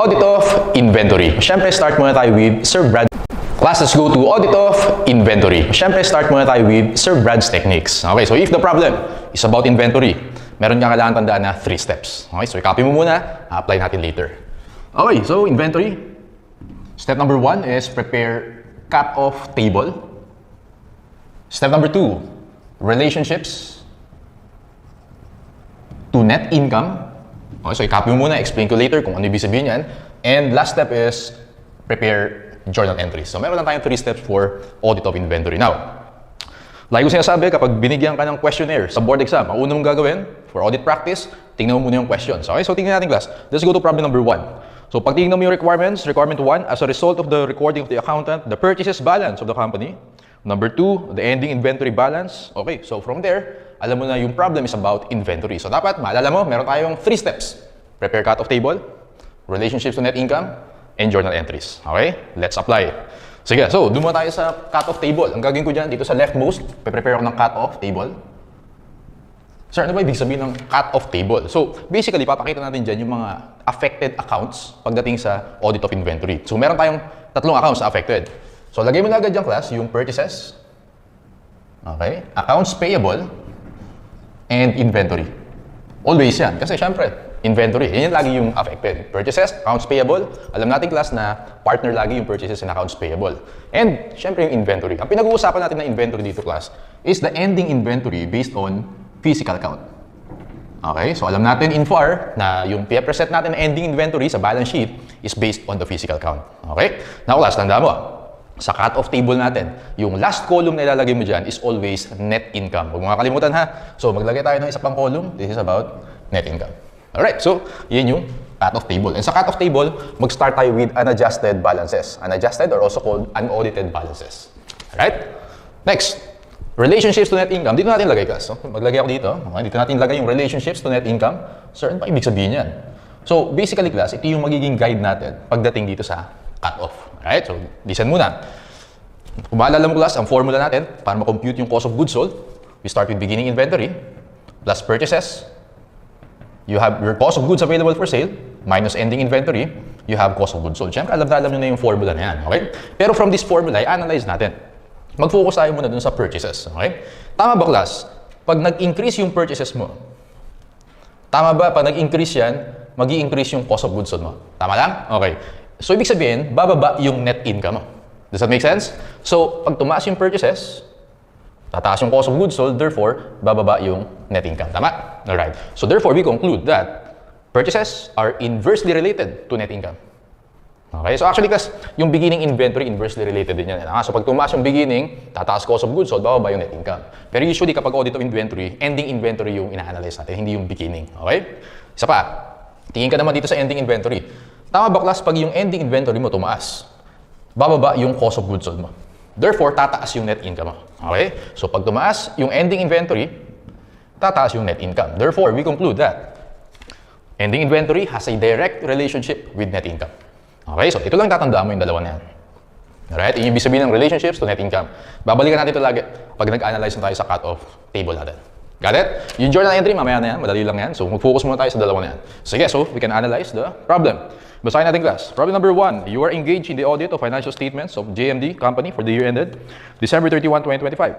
Audit of inventory. Siyempre, start muna tayo with Sir Brad. Class, let's go to audit of inventory. Siyempre, start muna tayo with Sir Brad's techniques. Okay, so if the problem is about inventory, meron kang kailangan tandaan na 3 steps. Okay, so i-copy mo muna, apply natin later. Okay, so inventory. Step number 1 is prepare cut-off table. Step number 2, relationships to net income. Okay, so i-copy mo muna, explain ko later kung ano ibig sabihin yan. And last step is prepare journal entries. So meron lang tayong 3 steps for audit of inventory. Now, like ko sinasabi, kapag binigyan ka ng questionnaire sa board exam, ang una mong gagawin for audit practice, tingnan mo muna yung questions. Okay, so tingnan natin class. Let's go to problem number 1. So pag tingnan mo yung requirements, requirement 1, as a result of the recording of the accountant, the purchases balance of the company. Number 2, the ending inventory balance. Okay, so from there, alam mo na yung problem is about inventory. So dapat, maalala mo, meron tayong 3 steps. Prepare cut-off table, relationships to net income, and journal entries. Okay, let's apply. Sige, so doon muna tayo sa cut-off table. Ang gagawin ko dyan, dito sa leftmost, prepare ako ng cut-off table. Sir, ano ba ibig sabihin ng cut-off table? So basically, papakita natin dyan yung mga affected accounts pagdating sa audit of inventory. So meron tayong 3 accounts na affected. So, lagay mo na agad dyan, class, yung purchases, okay, accounts payable, and inventory. Always yan. Kasi, syempre, inventory, yan lagi yung affected. Purchases, accounts payable. Alam natin, class, na partner lagi yung purchases and accounts payable. And, syempre, yung inventory. Ang pinag-uusapan natin na inventory dito, class, is the ending inventory based on physical count. Okay, so alam natin in FAR na yung present natin na ending inventory sa balance sheet is based on the physical count. Okay? Now, class, tanda mo, sa cut-off table natin, yung last column na ilalagay mo dyan is always net income. Huwag mo makakalimutan ha. So, maglagay tayo ng isa pang column. This is about net income. Alright, so, yun yung cut-off table. And sa cut-off table, mag-start tayo with unadjusted balances. Unadjusted or also called unaudited balances. Alright? Next, relationships to net income. Dito natin lagay, class. So, maglagay ako dito. Okay, dito natin lagay yung relationships to net income. Sir, ano pa ibig sabihin yan? So, basically, class, ito yung magiging guide natin pagdating dito sa cut-off. Alright, so listen muna. Kung maalala mo, class, ang formula natin para ma-compute yung cost of goods sold, we start with beginning inventory plus purchases. You have your cost of goods available for sale minus ending inventory. You have cost of goods sold. Siyempre, alam nyo na yung formula na yan. Okay? Pero from this formula, i-analyze natin. Mag-focus tayo muna dun sa purchases. Okay? Tama ba, class? Pag nag-increase yung purchases mo, tama ba, pag nag-increase yan, mag-i-increase yung cost of goods sold mo? Tama lang? Okay. So, ibig sabihin, bababa yung net income mo. Does that make sense? So, pag tumaas yung purchases, tataas yung cost of goods sold, therefore, bababa yung net income. Tama? Alright. So, therefore, we conclude that purchases are inversely related to net income. Okay? So, actually, class, yung beginning inventory, inversely related din yan. So, pag tumaas yung beginning, tataas cost of goods sold, bababa yung net income. Pero usually, kapag audit of inventory, ending inventory yung ina-analyze natin, hindi yung beginning. Okay? Isa pa, tingin ka naman dito sa ending inventory. Tama ba, class, pag yung ending inventory mo tumaas, bababa yung cost of goods sold mo. Therefore, tataas yung net income mo. Okay? So, pag tumaas yung ending inventory, tataas yung net income. Therefore, we conclude that ending inventory has a direct relationship with net income. Okay? So, ito lang tatandaan mo yung dalawa na yan. Alright? Yung ibig sabihin ng relationships to net income. Babalikan natin ito lagi pag nag-analyze na tayo sa cut-off table natin. Got it? Yung journal entry, mamaya na yan. Madali lang yan. So, mag-focus muna tayo sa dalawa na yan. Sige, so, we can analyze the problem. Basahin natin, class. Problem number 1. You are engaged in the audit of financial statements of JMD Company for the year ended December 31, 2025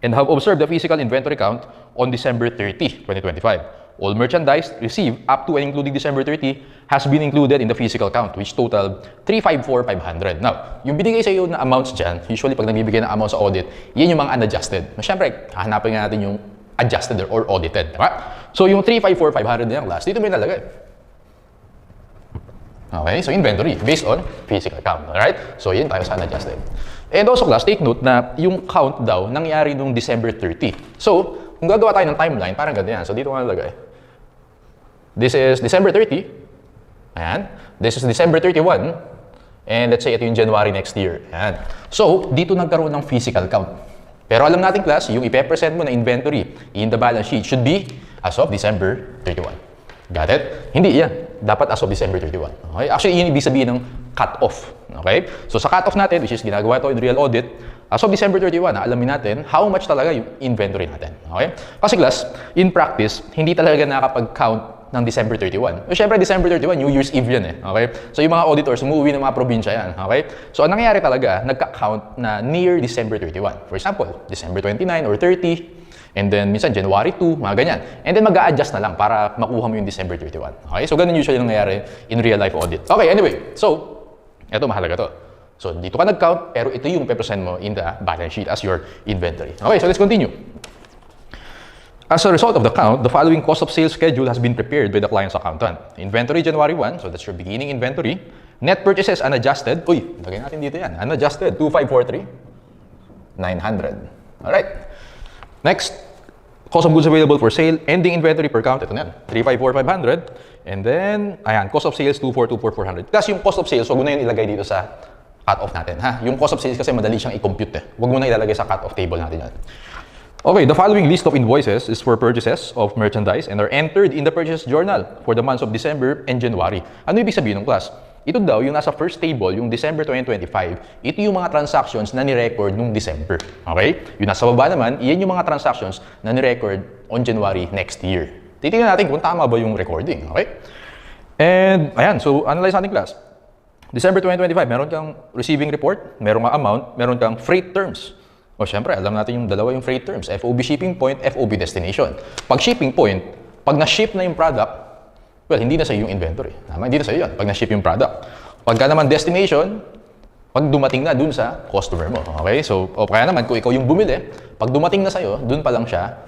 and have observed the physical inventory count on December 30, 2025. All merchandise received up to and including December 30 has been included in the physical count which totaled 354,500. Now, yung binigay sa iyo na amounts dyan, usually pag nagbibigay ng amounts sa audit, yan yung mga unadjusted. Siyempre, hahanapin nga natin yung adjusted or audited. Diba? So, yung 354,500 na yan, class, dito may nalagay. Okay, so inventory based on physical count. Alright? So, yun tayo sa unadjusted. And also, class, take note na yung count daw nangyari nung December 30. So, kung gagawa tayo ng timeline, parang ganyan. So, dito nga nalagay. This is December 30. Ayan. This is December 31. And let's say ito yung January next year. Ayan. So, dito nagkaroon ng physical count. Pero alam natin, class, yung ipe-present mo na inventory in the balance sheet should be as of December 31. Got it? Hindi yan. Dapat as of December 31. Okay? Actually, yun ibig sabihin ng cut-off. Okay? So, sa cut-off natin, which is ginagawa ito in real audit, as of December 31, alamin natin how much talaga yung inventory natin. Okay? Kasi, class, in practice, hindi talaga nakapag-count ng December 31. So, syempre, December 31, New Year's Eve yan eh. Okay? So, yung mga auditors, umuwi ng mga probinsya yan. Okay? So, ang nangyayari talaga, nagka-count na near December 31. For example, December 29 or 30, and then minsan January 2, mga ganyan. And then mag-a-adjust na lang para makuha mo yung December 31. Okay? So, ganun usually nangyayari in real-life audit. Okay, anyway. So, eto mahalaga to. So, dito ka nag-count, pero ito yung pe-present mo in the balance sheet as your inventory. Okay, so let's continue. As a result of the count, the following cost of sales schedule has been prepared by the client's accountant. Inventory January 1, so that's your beginning inventory. Net purchases unadjusted. Uy, lagay natin dito yan. Unadjusted, 2543. 900. Alright. Next, cost of goods available for sale. Ending inventory per count. Ito na yan. 354500. And then, ayan, cost of sales 2424,400. Kasi yung cost of sales, wag mo na yun ilagay dito sa cut-off natin. Ha? Yung cost of sales kasi madali siyang i-compute eh. Wag mo na ilalagay sa cut-off table natin yan. Okay, the following list of invoices is for purchases of merchandise and are entered in the purchase journal for the months of December and January. Ano ibig sabihin ng class? Ito daw, yung nasa first table, yung December 2025, ito yung mga transactions na ni-record nung December. Okay? Yung nasa baba naman, iyan yung mga transactions na ni-record on January next year. Titingnan natin kung tama ba yung recording. Okay? And, ayan, so analyze natin class. December 2025, meron kang receiving report, meron kang amount, meron kang freight terms. O syempre, alam natin yung dalawa yung freight terms, FOB shipping point, FOB destination. Pag shipping point, pag na-ship na yung product, well, hindi na sa'yo yung inventory. Tama? Hindi na sa'yo yun pag na-ship yung product. Pagka naman destination, pag dumating na dun sa customer mo. Okay? So, o kaya naman, kung ikaw yung bumili, pag dumating na sa'yo, dun pa lang siya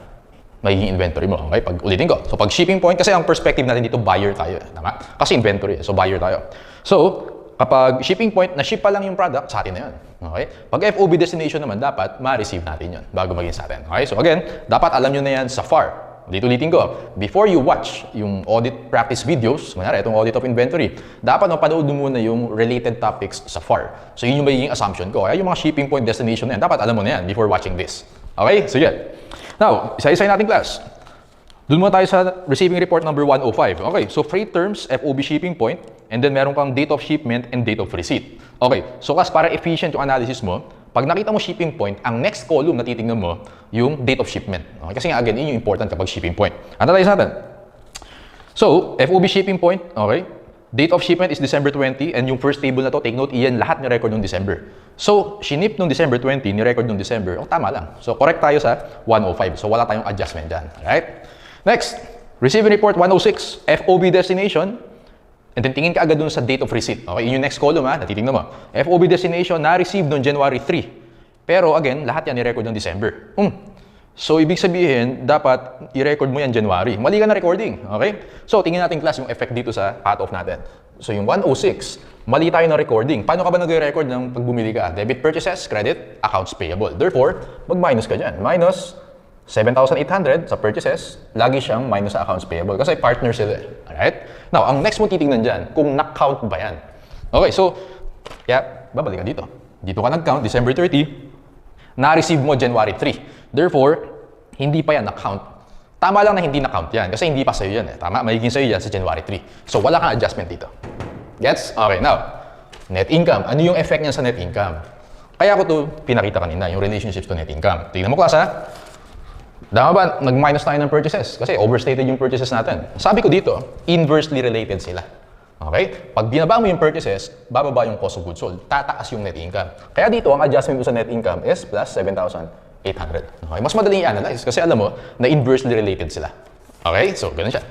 magiging inventory mo. Okay? Pag ulitin ko. So, pag shipping point, kasi ang perspective natin dito, buyer tayo. Tama? Kasi inventory. So, buyer tayo. So, kapag shipping point, na-ship pa lang yung product, sa atin na yun. Okay? Pag FOB destination naman, dapat ma-receive natin yun bago maging sa atin. Okay? So, again, dapat alam nyo na yan sa FAR. Ulitin ko, before you watch yung audit practice videos, mangyari itong audit of inventory, dapat mapanood mo muna yung related topics sa FAR. So yun yung magiging assumption ko. Kaya yung mga shipping point destination na yan, dapat alam mo na yan before watching this. Okay? So yan. Now, isa-isa natin class. Doon muna tayo sa receiving report number 105. Okay, so freight terms, FOB shipping point, and then meron kang date of shipment and date of receipt. Okay, so class, para efficient yung analysis mo, pag nakita mo shipping point, ang next column na titingnan mo, yung date of shipment. Okay? Kasi nga, again, yun yung important kapag shipping point. Analyze natin. So, FOB shipping point, okay? Date of shipment is December 20, and yung first table na to, take note, iyan lahat ni-record nung December. So, shinip nung December 20, ni-record nung December, tama lang. So, correct tayo sa 105. So, wala tayong adjustment dyan. Alright? Next, receiving report 106, FOB destination, and then tingin ka agad dun sa date of receipt. Okay, yun yung next column ha, natitignan mo. FOB destination na-receive noong January 3. Pero again, lahat yan i-record ng December. So, ibig sabihin, dapat i-record mo yan January. Mali ka na recording. Okay? So, tingin natin class yung effect dito sa cut-off natin. So, yung 106, mali tayo na recording. Paano ka ba nag-record ng pag bumili ka? Debit purchases, credit, accounts payable. Therefore, mag-minus ka dyan. Minus 7,800 sa purchases, lagi siyang minus sa accounts payable kasi partner sila. Alright? Now, ang next mo titignan dyan, kung na-count ba yan. Okay, so, kaya, babalik ka dito. Dito ka nag-count, December 30, na-receive mo January 3. Therefore, hindi pa yan na-count. Tama lang na hindi na-count yan kasi hindi pa sa'yo yan eh. Tama? Magiging sa'yo yan sa January 3. So, wala kang adjustment dito. Gets? Okay, now, net income. Ano yung effect niyan sa net income? Kaya ko to pinakita kanina, yung relationships to net income. Tingnan mo class ha. Dama ba, nag-minus tayo ng purchases? Kasi overstated yung purchases natin. Sabi ko dito, inversely related sila. Okay? Pag binaba mo yung purchases, bababa yung cost of goods sold. Tataas yung net income. Kaya dito, ang adjustment mo sa net income is plus 7,800. Okay? Mas madaling i-analyze kasi alam mo na inversely related sila. Okay? So, ganun siya.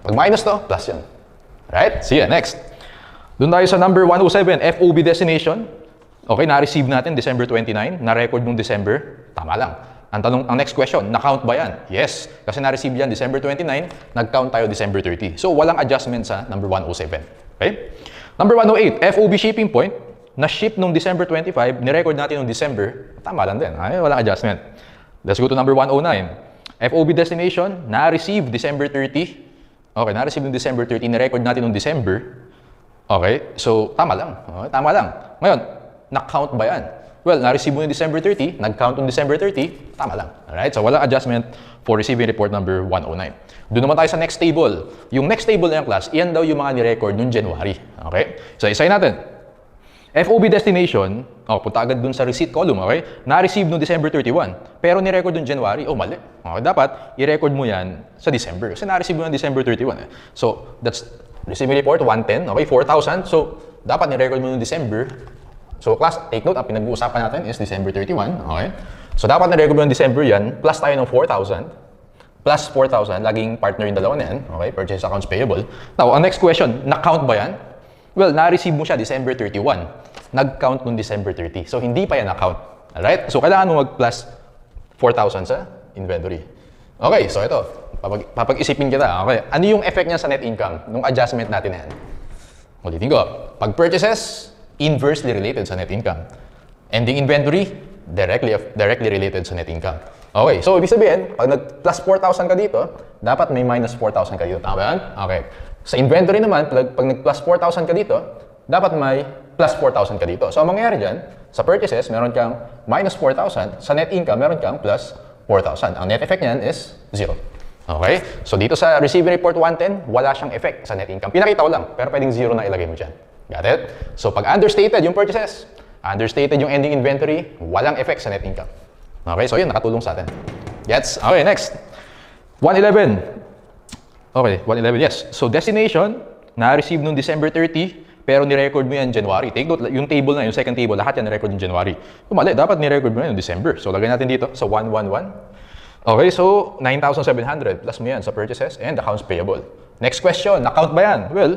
Pag minus to, plus yun. Right? See ya. Next. Doon tayo sa number 107, FOB destination. Okay, na-receive natin December 29. Na-record nung December. Tama lang. Ang next question, na-count ba yan? Yes. Kasi na-receive yan December 29, nag-count tayo December 30. So, walang adjustment sa number 107. Okay? Number 108, FOB shipping point, na-ship nung December 25, ni-record natin nung December, tama lang din. Ay, walang adjustment. Let's go to number 109. FOB destination, na-receive December 30. Okay, na-receive nung December 30, ni-record natin nung December. Okay, so tama lang. Okay, tama lang. Ngayon, na-count ba yan? Well, na-receive mo yung December 30, nag-count yung December 30, tama lang. Alright? So, walang adjustment for receiving report number 109. Doon naman tayo sa next table. Yung next table na yung class, iyan daw yung mga ni-record noong January. Okay? So, isayin natin. FOB destination, punta agad dun sa receipt column, okay? Na-receive noong December 31, pero ni-record noong January, mali. Okay, dapat i-record mo yan sa December kasi na-receive mo ng December 31. So, that's receiving report 110, okay? 4,000. So, dapat ni-record mo noong December. So, class, take note, ang pinag-uusapan natin is December 31, okay? So, dapat na-record mo ng December yan, plus tayo ng 4,000, plus 4,000, laging partner yung dalawa na yan, okay? Purchase accounts payable. Now, ang next question, na-count ba yan? Well, na-receive mo siya December 31. Nag-count noong December 30. So, hindi pa yan na-count. Alright? So, kailangan mo mag-plus 4,000 sa inventory. Okay, so ito, papag-isipin kita, okay? Ano yung effect niya sa net income nung adjustment natin na yan? Ulitin ko, pag purchases, inversely related sa net income. Ending inventory, directly related sa net income. Okay, so ibig sabihin, pag nag-plus 4,000 ka dito, dapat may minus 4,000 ka dito. Tama ba yan? Okay. Sa inventory naman, pag nag-plus 4,000 ka dito, dapat may plus 4,000 ka dito. So, ang mangyayari dyan, sa purchases, meron kang minus 4,000. Sa net income, meron kang plus 4,000. Ang net effect niyan is 0. Okay? So, dito sa receiving report 110, wala siyang effect sa net income. Pinakita ko lang, pero pwedeng 0 na ilagay mo dyan. Got it? So, pag understated yung purchases, understated yung ending inventory, walang effect sa net income. Okay? So, yun, nakatulong sa atin. Gets? Okay, next. 111. Okay, 111, yes. So, destination, na-receive noong December 30, pero ni-record mo yan January. Take note, yung table na, yung second table, lahat yan ni-record yung January. Mali, dapat ni-record mo yan yung December. So, lagay natin dito sa 111. Okay, so 9,700 plus mo yan sa purchases and accounts payable. Next question, na-count ba yan? Well,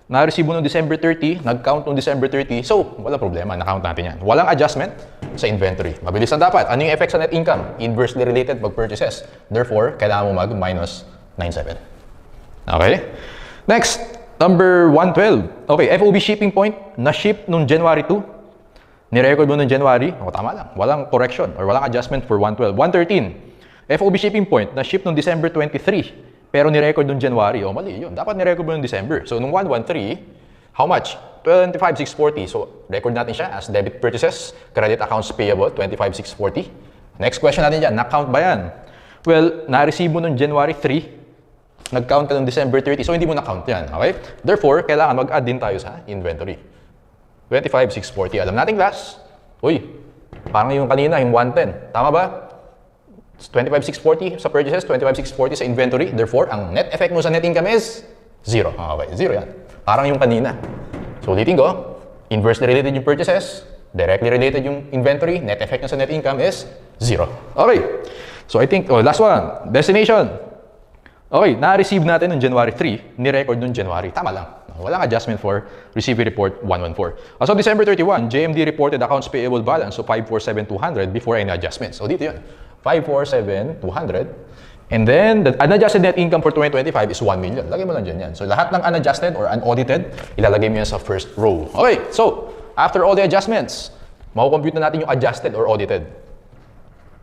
na-receive mo noong December 30, nag-count noong December 30, so wala problema, na-count natin yan. Walang adjustment sa inventory. Mabilis na dapat. Ano yung effect sa net income? Inversely related pag purchases. Therefore, kailangan mo mag-minus 97. Okay? Next, number 112. Okay, FOB shipping point, na-ship noong January 2. Ni-record mo noong January, tama lang. Walang correction or walang adjustment for 112. 113. FOB shipping point, na-ship noong December 23. Pero ni-record noong January, mali yun. Dapat ni-record mo noong December. So, nung 113, how much? 25,640. So, record natin siya as debit purchases, credit accounts payable, 25,640. Next question natin dyan, na-count ba yan? Well, na-receive mo noong January 3, nag-count ka noong December 30, so hindi mo na-count yan, okay? Therefore, kailangan mag-add din tayo sa inventory. 25,640. Alam natin, class? Uy, parang yung kanina, yung 110. Tama ba? 25,640 sa purchases, 25,640 sa inventory. Therefore, ang net effect mo sa net income is 0. Okay, 0 yan. Parang yung kanina. So, ulitin ko, inversely related yung purchases, directly related yung inventory, net effect sa net income is 0. Okay. So, I think, last one, destination. Okay, na-receive natin noong January 3, ni-record noong January. Tama lang. Walang adjustment for receiving report 114. As of December 31, JMD reported accounts payable balance of 547,200 before any adjustments. So, dito yun. 547,200. And then, the unadjusted net income for 2025 is 1 million. Lagay mo lang dyan yan. So, lahat ng unadjusted or unaudited, ilalagay mo yan sa first row. Okay, so, after all the adjustments, makukompute na natin yung adjusted or audited.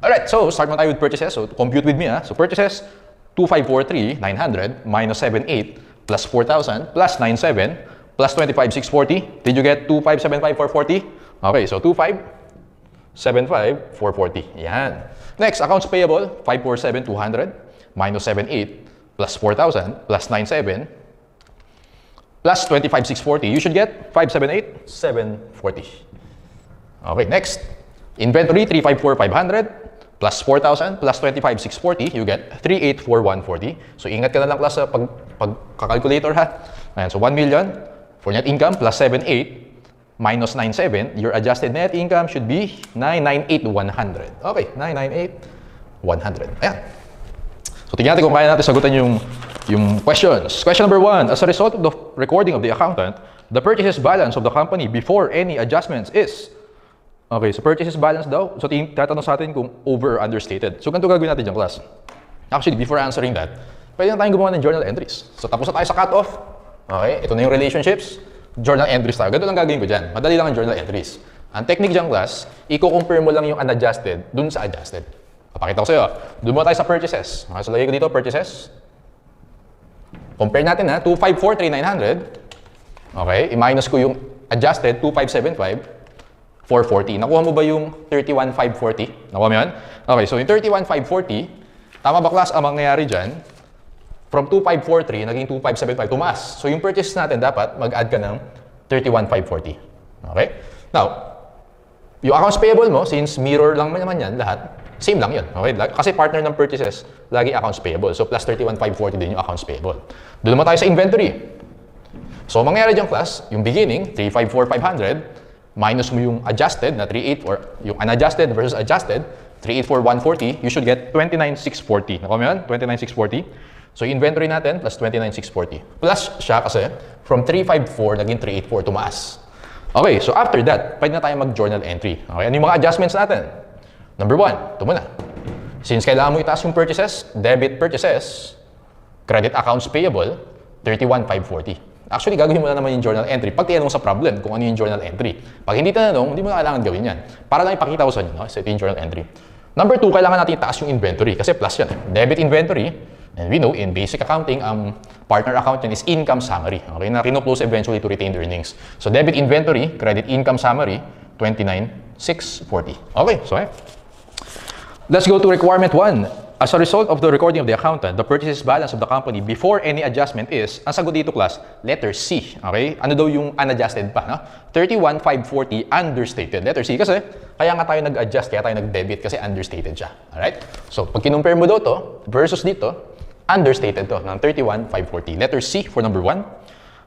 Alright, so, start mo tayo with purchases. So, compute with me, ha. So, purchases, 2,543,900 minus 78 plus 4,000 plus 97 plus 25,640. Did you get 2,575,440? Okay, so 2,575,440. Yan. Next, accounts payable, 547,200 minus 78 plus 4,000 plus 97 plus 25,640. You should get 578,740. Okay, next. Inventory, 354,500 plus 4,000 plus 25,640. You get 384,140. So, ingat ka na lang, class, sa pagka-calculator, ha? Ayan, so 1 million for net income plus 78 minus 97, your adjusted net income should be 998,100. Okay, 998,100. Ayan. So, tingnan natin kung kaya natin sagutan yung questions. Question number 1. As a result of the recording of the accountant, the purchases balance of the company before any adjustments is... Okay, so purchases balance daw. So, tatanong sa atin kung over or understated. So, ganito gagawin natin dyan, class. Actually, before answering that, pwede na tayong gumawa ng journal entries. So, tapos na tayo sa cut-off. Okay, ito na yung relationships. Journal entries tayo. Ganito lang gagawin ko dyan. Madali lang ang journal entries. Ang technique dyan, class, i-compare mo lang yung unadjusted dun sa adjusted. Papakita ko sa'yo. Doon mo tayo sa purchases. Okay, so lagay ko dito, purchases. Compare natin, ha. 2,543,900. Okay, i-minus ko yung adjusted, 2,575,440. Nakuha mo ba yung 31,540? Nakuha mo yun? Okay, so yung 31,540, tama ba, class, ang mangyayari dyan? From 2,543, naging 2,575, tumaas. So yung purchases natin, dapat mag-add ka ng 31,540. Okay? Now, yung accounts payable mo, since mirror lang naman yan lahat, same lang yun. Okay? Kasi partner ng purchases, lagi accounts payable. So, plus 31,540 din yung accounts payable. Doon naman tayo sa inventory. So, mangyayari dyan class, yung beginning, 354,500, minus mo yung adjusted na 384, yung unadjusted versus adjusted, 384,140, you should get 29,640. Nakuha mo yun? 29,640. So, yung inventory natin, plus 29,640. Plus siya kasi, from 354, naging 384, tumaas. Okay, so after that, pwede na tayo mag-journal entry. Okay, ano yung mga adjustments natin? Number 1, ito muna. Since kailangan mo itaas yung purchases, debit purchases, credit accounts payable, 31,540. Actually, gagawin mo na naman yung journal entry pag tinanong sa problem kung ano yung journal entry. Pag hindi tinanong, hindi mo na kailangan gawin yan. Para lang ipakita ko sa inyo, no? So, ito yung journal entry. Number 2, kailangan natin itaas yung inventory kasi plus yan. Debit inventory, and we know in basic accounting, partner account yan is income summary. Okay, na kino-close eventually to retained earnings. So, debit inventory, credit income summary, 29,640. Okay, so let's go to requirement 1. As a result of the recording of the accountant, the purchases balance of the company before any adjustment is, ang sagot dito class, letter C. Okay? Ano daw yung unadjusted pa? No? 31,540 understated. Letter C kasi kaya nga tayo nag-adjust, kaya tayo nag-debit kasi understated siya. Alright? So, pag kinumpare mo daw to versus dito, understated to ng 31,540. Letter C for number 1.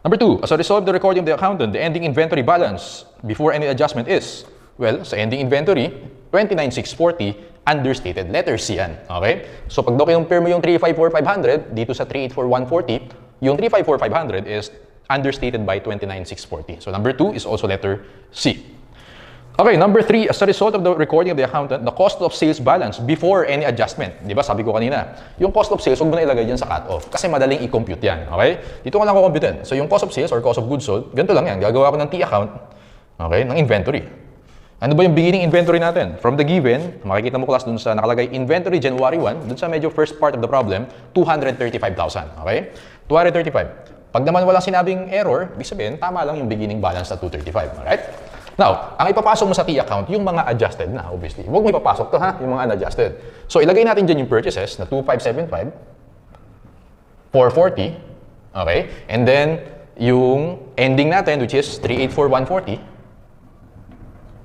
Number 2, as a result of the recording of the accountant, the ending inventory balance before any adjustment is, well, sa ending inventory, 29,640 understated. Letter C yan. Okay? So, pag kinumpare mo yung 354,500 dito sa 384,140, yung 354,500 is understated by 29,640. So, number 2 is also letter C. Okay, number 3, as a result of the recording of the accountant, the cost of sales balance before any adjustment. Di ba, sabi ko kanina, yung cost of sales, huwag mo na ilagay dyan sa cut-off kasi madaling i-compute yan. Okay? Dito ko lang kukomputin. So, yung cost of sales or cost of goods sold, ganito lang yan. Gagawa ko ng T-account, okay, ng inventory. Ano ba yung beginning inventory natin? From the given, makikita mo class dun sa nakalagay inventory January 1, dun sa medyo first part of the problem, 235,000. Okay? 235. Pag naman walang sinabing error, ibig sabihin, tama lang yung beginning balance na 235. Alright? Now, ang ipapasok mo sa T-account, yung mga adjusted na, obviously. Huwag mo ipapasok to, ha? Yung mga unadjusted. So, ilagay natin dyan yung purchases na 2,575, 440, okay? And then, yung ending natin, which is 384,140,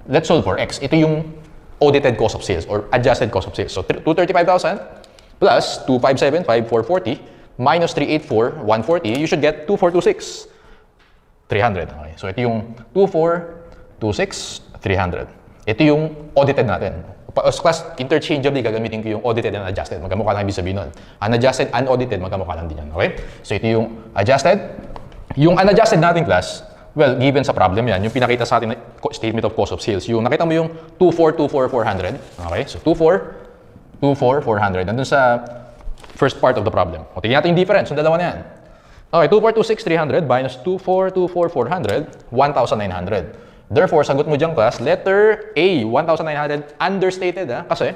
let's solve for X. Ito yung audited cost of sales or adjusted cost of sales. So, 235,000 plus 2,575, 440 minus 384,140, you should get 2,426, 300. Okay. So, ito yung 2,426, 300. Ito yung audited natin. Class, interchangeably gagamitin ko yung audited and adjusted. Magkamukha lang ibig sabihin nun. Unadjusted, unaudited, magkamukha lang din yan. Okay? So, ito yung adjusted. Yung unadjusted natin, class, well, given sa problem yan, yung pinakita sa atin na statement of cost of sales, yung nakita mo yung 24,24,400. Okay? So, 24,24,400. Nandun sa first part of the problem. O, tingnan natin yung difference. Yung dalawa na yan. Okay, 24,26,300 minus 24,24,400, 1,900. Therefore, sagot mo dyan, class, letter A, 1,900 understated, ha? Kasi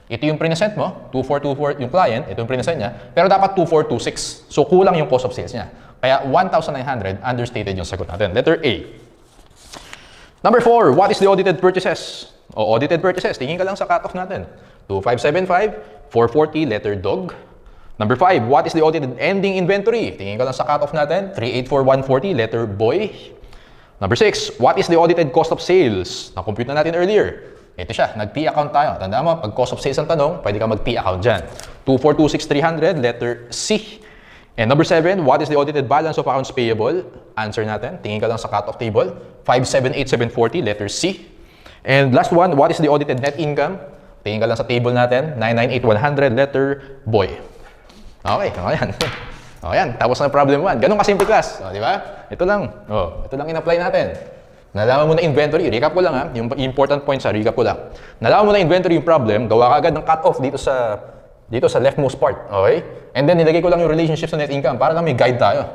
ito yung present mo, 2424 yung client, ito yung present niya, pero dapat 2426. So, kulang yung cost of sales niya. Kaya 1,900 understated yung sagot natin. Letter A. Number 4, what is the audited purchases? O audited purchases, tingin ka lang sa cutoff natin. 2,575, 440, letter dog. Number 5, what is the audited ending inventory? Tingin ka lang sa cutoff natin. 384,140, letter boy. Number 6, what is the audited cost of sales? Na-compute na natin earlier. Ito siya, nag-P account tayo. Tandaan mo, pag cost of sales ang tanong, pwede ka mag-P account dyan. 2,426,300, letter C. And number 7, what is the audited balance of accounts payable? Answer natin, tingin ka lang sa cutoff table. 578,740, letter C. And last one, what is the audited net income? Tingin ka lang sa table natin, 998,100, letter boy. Okay, yan. Yan, tapos na problem 1. Ganun kasimple class. Di ba? Ito lang. Ito lang in-apply natin. Nalaman mo na inventory. Recap ko lang ha. Yung important points sa recap ko lang. Nalaman mo na inventory yung problem, gawa ka agad ng cut-off dito sa leftmost part. Okay? And then, nilagay ko lang yung relationship sa net income para lang may guide tayo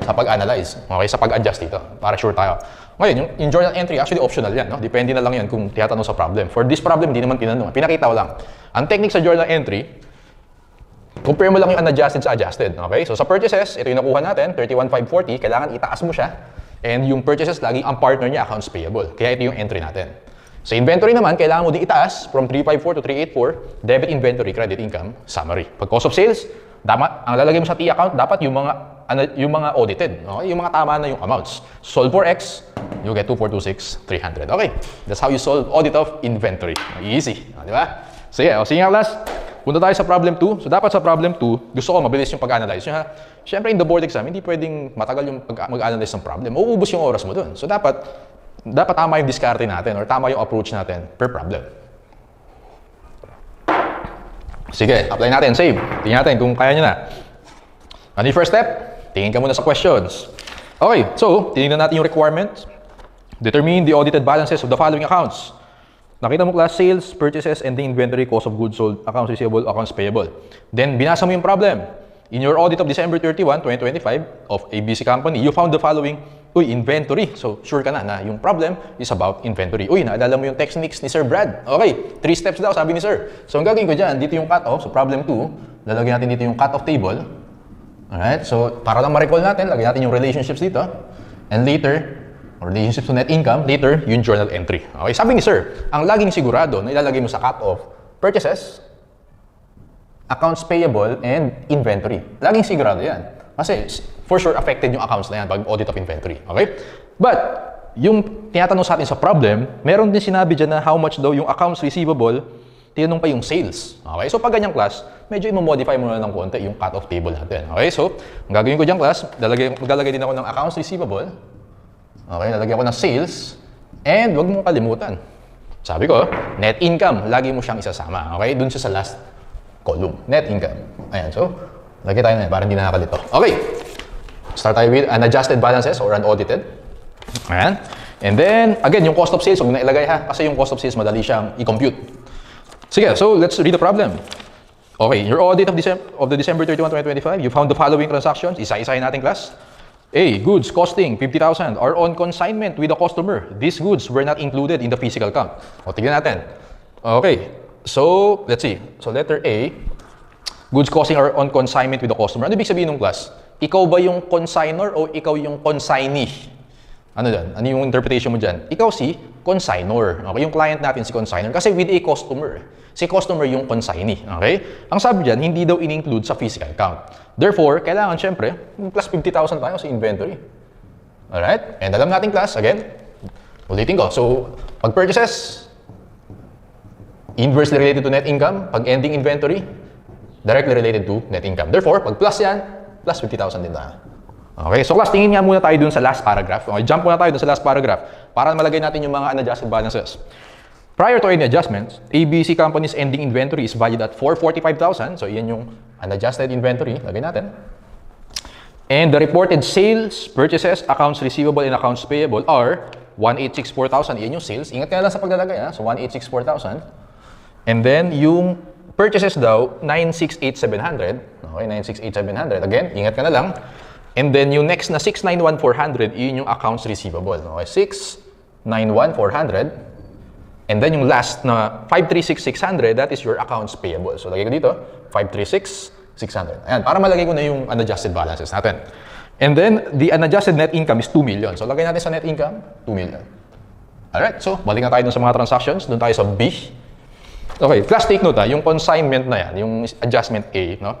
sa pag-analyze. Okay? Sa pag-adjust dito. Para sure tayo. Ngayon, yung journal entry, actually optional yan. No? Depende na lang yan kung tiyatanong sa problem. For this problem, hindi naman tinanong. Pinakita ko lang. Ang technique sa journal entry, compare mo lang yung unadjusted sa adjusted. Okay? So sa purchases, ito yung nakuha natin, 31,540. Kailangan itaas mo siya. And yung purchases, laging ang partner niya, accounts payable. Kaya ito yung entry natin. Sa inventory naman, kailangan mo din itaas from 354 to 384, debit inventory, credit income, summary. Pag cost of sales, dapat, ang lalagay mo sa T account, dapat yung mga audited. Okay? Yung mga tama na yung amounts. Solve for X, you get 2426,300. Okay, that's how you solve audit of inventory. Easy, di ba? Sige, sige nga class. Punta tayo sa problem 2. So dapat sa problem 2, gusto ko mabilis yung pag-analyze nyo ha. Siyempre in the board exam, hindi pwedeng matagal yung mag-analyze ng problem. Mauubos yung oras mo dun. So dapat tama yung diskarte natin or tama yung approach natin per problem. Sige, apply natin, save. Tingnan natin kung kaya nyo na. Ano yung first step? Tingin ka muna sa questions. Okay, so tingnan natin yung requirements. Determine the audited balances of the following accounts. Nakita mo class, sales, purchases, ending inventory, cost of goods sold, accounts receivable, accounts payable. Then binasa mo yung problem. In your audit of December 31, 2025 of ABC Company, you found the following. Uy, inventory. So, sure ka na yung problem is about inventory. Uy, naalala mo yung techniques ni Sir Brad. Okay, 3 steps daw, sabi ni Sir. So, ang gagawin ko dyan, dito yung cut-off. So, problem 2, lalagyan natin dito yung cut-off table. Alright, so, para lang ma-recall natin, lagyan natin yung relationships dito. And later, relationships to net income, later, yung journal entry. Okay, sabi ni Sir, ang laging sigurado na ilalagay mo sa cut-off, purchases, accounts payable, and inventory. Laging sigurado yan. Kasi, for sure, affected yung accounts na yan pag audit of inventory. Okay? But, yung tinatanong sa atin sa problem, meron din sinabi dyan na how much daw yung accounts receivable, tinanong pa yung sales. Okay? So, pag ganyang class, medyo i-modify mo na ng konti yung cut-off table natin. Okay? So, ang gagawin ko dyan class, maglalagay din ako ng accounts receivable. Okay? Lalagyan ko ng sales. And, wag mong kalimutan. Sabi ko, net income, lagi mo siyang isasama. Okay? Dun siya sa last column. Net income. Ayan. So, lagay tayo na yan para hindi nakakalito. Okay. Start tayo with unadjusted balances or unaudited. Ayan. And then, again, yung cost of sales, huwag na ilagay ha. Kasi yung cost of sales, madali siyang i-compute. Sige, so let's read the problem. Okay, your audit of the December 31, 2025, you found the following transactions. Isa-isahin natin, class. A. Goods costing 50,000 are on consignment with the customer. These goods were not included in the physical count. O, tignan natin. Okay. So, let's see. So, letter A, goods costing are on consignment with the customer. Ano ibig sabihin ng class? Ikaw ba yung consignor o ikaw yung consignee? Ano dyan? Ano yung interpretation mo dyan? Ikaw si consignor. Okay? Yung client natin si consignor. Kasi with a customer. Si customer yung consignee. Okay? Ang sabi dyan, hindi daw in-include sa physical count. Therefore, kailangan syempre, plus 50,000 tayo sa inventory. Alright? And alam natin class, again, ulitin ko. So, pag purchases, inversely related to net income. Pag ending inventory, directly related to net income. Therefore, pag plus yan, plus 50,000 din tayo. Okay, so class, tingin nga muna tayo dun sa last paragraph. Okay, jump muna tayo dun sa last paragraph para malagay natin yung mga unadjusted balances. Prior to any adjustments, ABC Company's ending inventory is valued at 445,000. So, yan yung unadjusted inventory. Lagay natin. And the reported sales, purchases, accounts receivable, and accounts payable are 1,864,000. Yan yung sales. Ingat ka na lang sa paglalagay. Ha? So, 1,864,000. And then, yung purchases daw, 968,700. Okay, 968,700. Again, ingat ka na lang. And then, yung next na 691,400, yun yung accounts receivable. Okay, 691,400. And then, yung last na 536,600, that is your accounts payable. So, lagay ko dito, 536,600. Ayan, para malagay ko na yung unadjusted balances natin. And then, the unadjusted net income is 2 million. So, lagay natin sa net income, 2 million. Alright, so, balik na tayo dun sa mga transactions. Dun tayo sa B. Okay, class take note yung consignment na yan, yung adjustment A, no?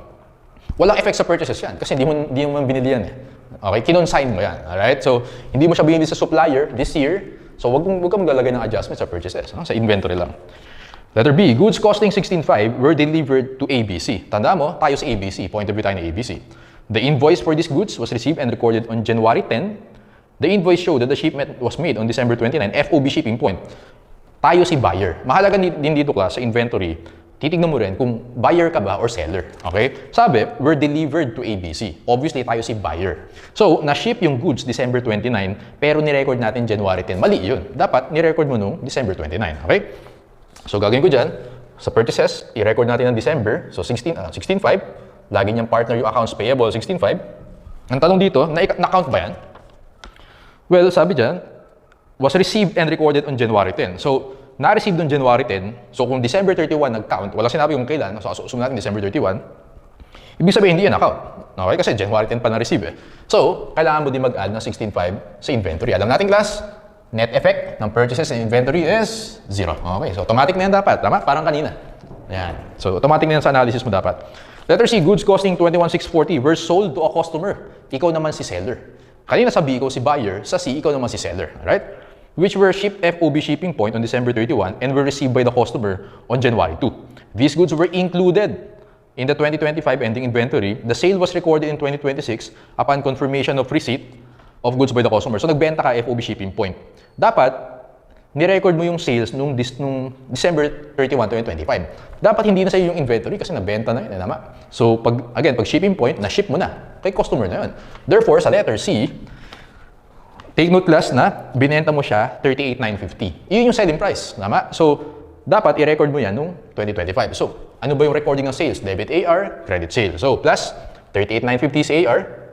Walang effect sa purchases yan kasi hindi mo binili yan eh. Okay, kinonsign mo yan, alright? So, hindi mo siya binili sa supplier this year, so wag ka maglalagay ng adjustment sa purchases, no? Sa inventory lang. Letter B, goods costing 16.5 were delivered to ABC. Tanda mo, tayo sa ABC, point of view tayo ng ABC. The invoice for these goods was received and recorded on January 10. The invoice showed that the shipment was made on December 29, FOB shipping point. Tayo si buyer. Mahalaga din dito class sa inventory, titignan mo rin kung buyer ka ba or seller. Okay? Sabi, were delivered to ABC. Obviously, tayo si buyer. So, na-ship yung goods December 29, pero ni-record natin January 10. Mali yun. Dapat ni-record mo nung December 29. Okay? So, gagawin ko dyan, sa purchases, i-record natin ng December. So, 16.5. Lagi niyang partner yung accounts payable, 16.5. Ang tanong dito, na-count ba yan? Well, sabi dyan, was received and recorded on January 10. So, na-receive on January 10. So, kung December 31 nag-count, wala sinabi kung kailan. So, assume natin December 31. Ibig sabihin, hindi yan account. Okay? Kasi January 10 pa na-receive eh. So, kailangan mo din mag-add ng 16.5 sa inventory. Alam natin, class, net effect ng purchases and inventory is 0. Okay? So, automatic na yan dapat. Tama? Parang kanina. Yan. So, automatic na yan sa analysis mo dapat. Letter C, goods costing 21,640 were sold to a customer. Ikaw naman si seller. Kanina sa B, ikaw si buyer, sa C, ikaw naman si seller. Alright? Which were shipped FOB shipping point on December 31 and were received by the customer on January 2. These goods were included in the 2025 ending inventory. The sale was recorded in 2026 upon confirmation of receipt of goods by the customer. So, nagbenta ka FOB shipping point. Dapat, ni-record mo yung sales nung December 31, 2025. Dapat hindi na sa'yo yung inventory kasi nabenta na yun. Tama? So, pag shipping point, na-ship mo na. Kay customer na yun. Therefore, sa letter C, take note class na binenta mo siya 38,950. Yun yung selling price. Tama? So, dapat i-record mo yan nung 2025. So, ano ba yung recording ng sales? Debit AR, credit sale. So, plus 38,950 si AR.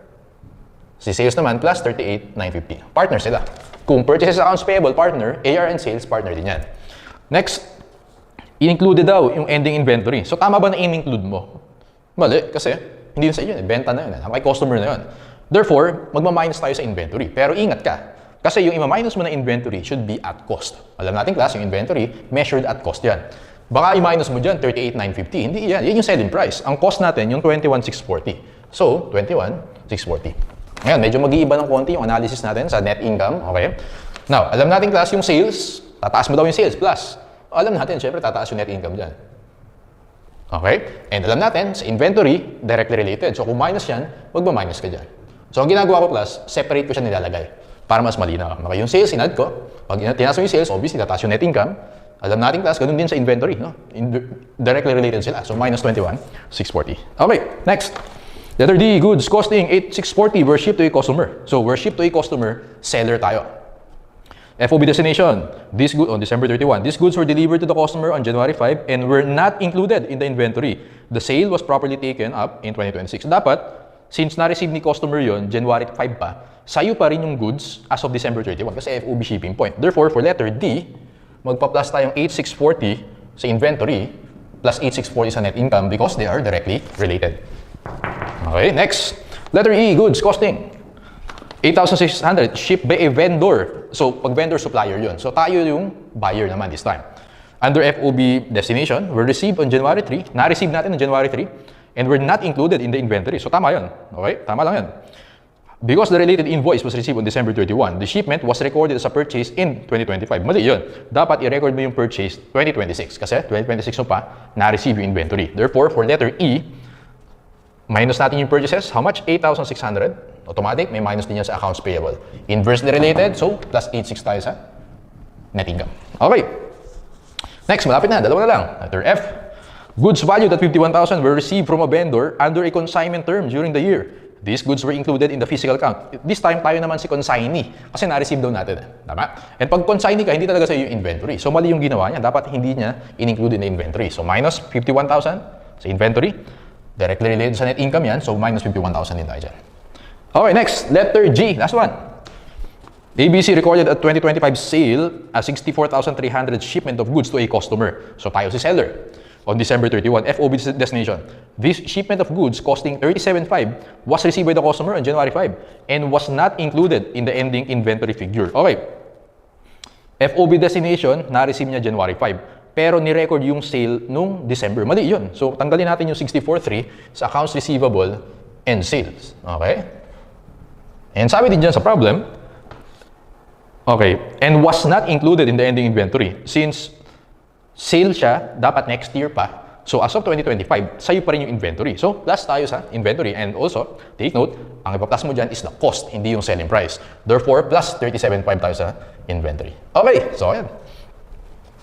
Si sales naman, plus 38,950. Partner sila. Kung purchases accounts payable, partner, AR and sales, partner din yan. Next, in-included daw yung ending inventory. So, tama ba na in-include mo? Mali, kasi hindi yun sa iyo. Benta na yun. May customer na yun. Therefore, magmaminus tayo sa inventory. Pero ingat ka. Kasi yung i-minus mo na inventory should be at cost. Alam natin, class, yung inventory, measured at cost yan. Baka i-minus mo dyan, 38,950. Hindi yan. Yan yung selling price. Ang cost natin, yung 21,640. So, 21,640. Ngayon, medyo mag-iiba ng konti yung analysis natin sa net income. Okay? Now, alam natin, class, yung sales. Tataas mo daw yung sales. Plus, alam natin, syempre, tataas yung net income dyan. Okay? And alam natin, sa inventory, directly related. So, kung minus yan, magma-minus ka dyan. So, ang ginagawa ko, class, separate ko siya nilalagay para mas malinaw. Okay? Yung sales, inad ko. Pag tinaas mo yung sales, obviously, tataas yung net income. Alam natin, class, ganun din sa inventory. No? Directly related sila. So, minus 21,640. Okay, next. Letter D, goods costing 8,640 were shipped to a customer. So, were shipped to a customer, seller tayo. FOB destination, this good on December 31. These goods were delivered to the customer on January 5 and were not included in the inventory. The sale was properly taken up in 2026. Dapat, since na-receive ni customer yon January 5 pa, sa'yo pa rin yung goods as of December 31 kasi FOB shipping point. Therefore, for letter D, magpa-plus tayong 8,640 sa inventory plus 8,640 sa net income because they are directly related. Okay, next. Letter E, goods costing 8,600 shipped by a vendor. So, pag vendor, supplier yun. So, tayo yung buyer naman this time. Under FOB destination, were received on January 3. Na-receive natin on January 3 and were not included in the inventory. So, tama yun. Okay? Tama lang yun. Because the related invoice was received on December 31, the shipment was recorded as a purchase in 2025. Mali yun. Dapat i-record mo yung purchase 2026 kasi 2026 mo pa na-receive yung inventory. Therefore, for letter E, minus natin yung purchases. How much? 8,600. Automatic, may minus din yan sa accounts payable. Inversely related, so plus 8,600 tayo sa net income. Okay. Next, malapit na. Dalawa na lang. Letter F. Goods valued at 51,000 were received from a vendor under a consignment term during the year. These goods were included in the physical count. This time, tayo naman si consignee. Kasi na-receive daw natin. Tama? And pag consignee ka, hindi talaga sa yung inventory. So, mali yung ginawa niya. Dapat hindi niya in-include in the inventory. So, minus 51,000 sa inventory. Directly related sa net income yan. So, minus 51,000 din tayo dyan. Okay, next. Letter G. Last one. ABC recorded a 2025 sale a 64,300 shipment of goods to a customer. So, tayo si seller. On December 31, FOB destination. This shipment of goods costing 37,500 was received by the customer on January 5 and was not included in the ending inventory figure. Okay. FOB destination, na-receive niya January 5. Pero ni-record yung sale nung December. Mali yun. So, tanggalin natin yung 64,300 sa accounts receivable and sales. Okay? And sabi din dyan sa problem, okay, and was not included in the ending inventory. Since sale siya, dapat next year pa. So, as of 2025, sa'yo pa rin yung inventory. So, plus tayo sa inventory. And also, take note, ang ipa-plus mo dyan is the cost, hindi yung selling price. Therefore, plus 37,500 tayo sa inventory. Okay, so ayan.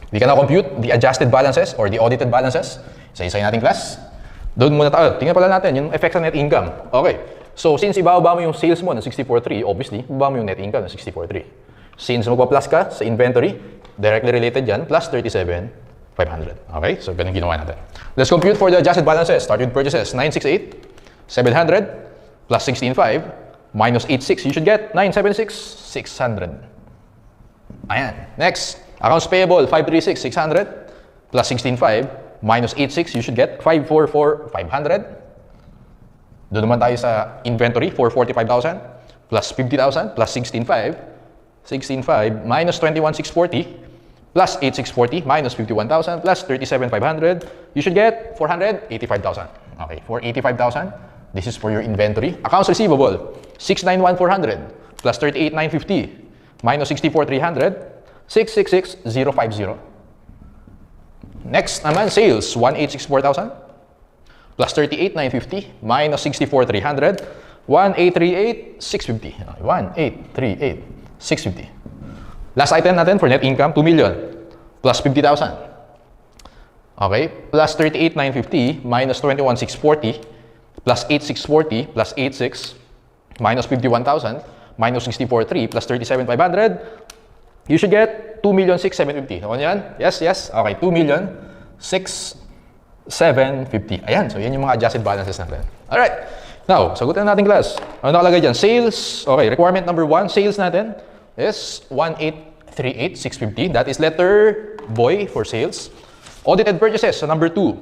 We can now compute the adjusted balances or the audited balances. Isa-isa natin class. Doon muna tayo. Tingnan pala natin yung effect sa net income. Okay. So, since ibababa mo yung sales mo ng 64,300, obviously, ibababa mo yung net income ng 64,300. Since magpa-plus ka sa inventory, directly related yan, plus 37,500. Okay? So, ganun ginawa natin. Let's compute for the adjusted balances. Start with purchases. 968, 700, plus 16,500, minus 86. You should get 976, 600. Ayan. Next. Accounts payable, 536, 600, plus 16,500, minus 86. You should get 544, 500. Doon naman tayo sa inventory, 445,000, plus 50,000, plus 16,500, 16,500, minus 21,640, plus 8,640 minus 51,000 plus 37,500, you should get 485,000. Okay, 485,000. This is for your inventory. Accounts receivable, 691,400 plus 38,950 minus 64,300, 666,050. Next naman, sales, 1,864,000 plus 38,950 minus 64,300, 1,838,650. 1,838,650. Last item natin for net income, 2 million plus 50,000. Okay, plus 38,950 minus 21,640 plus 8,640 plus 86 minus 51,000 minus 64,3 plus 37,500. You should get 2,6,750. Ano yan? Yes, yes. Okay, 2,6,750. Ayan, so yan yung mga adjusted balances natin. Alright, now, sagutin natin class. Ano nakalagay dyan? Sales, okay, requirement number 1, sales natin is 1,838,650. That is letter boy for sales. Audited purchases, so number 2.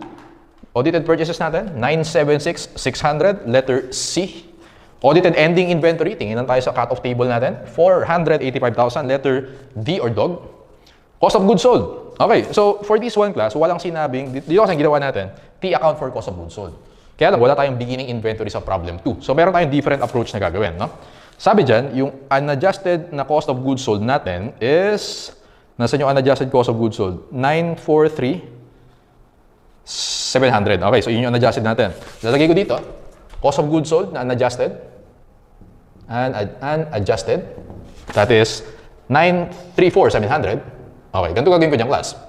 Audited purchases natin, 976,600, letter C. Audited ending inventory, tingin lang tayo sa cut-off table natin, 485,000, letter D or dog. Cost of goods sold. Okay, so for this one class, walang sinabing, dito kasi ginawa natin, T account for cost of goods sold. Kaya lang, wala tayong beginning inventory sa problem 2. So meron tayong different approach na gagawin, no? Sabi dyan, yung unadjusted na cost of goods sold natin is, nasa yung unadjusted cost of goods sold? 943,700. Okay, so yun yung unadjusted natin. Lalagay ko dito, cost of goods sold na unadjusted. Unadjusted. That is 934,700. Okay, ganito gagawin ko dyan, class.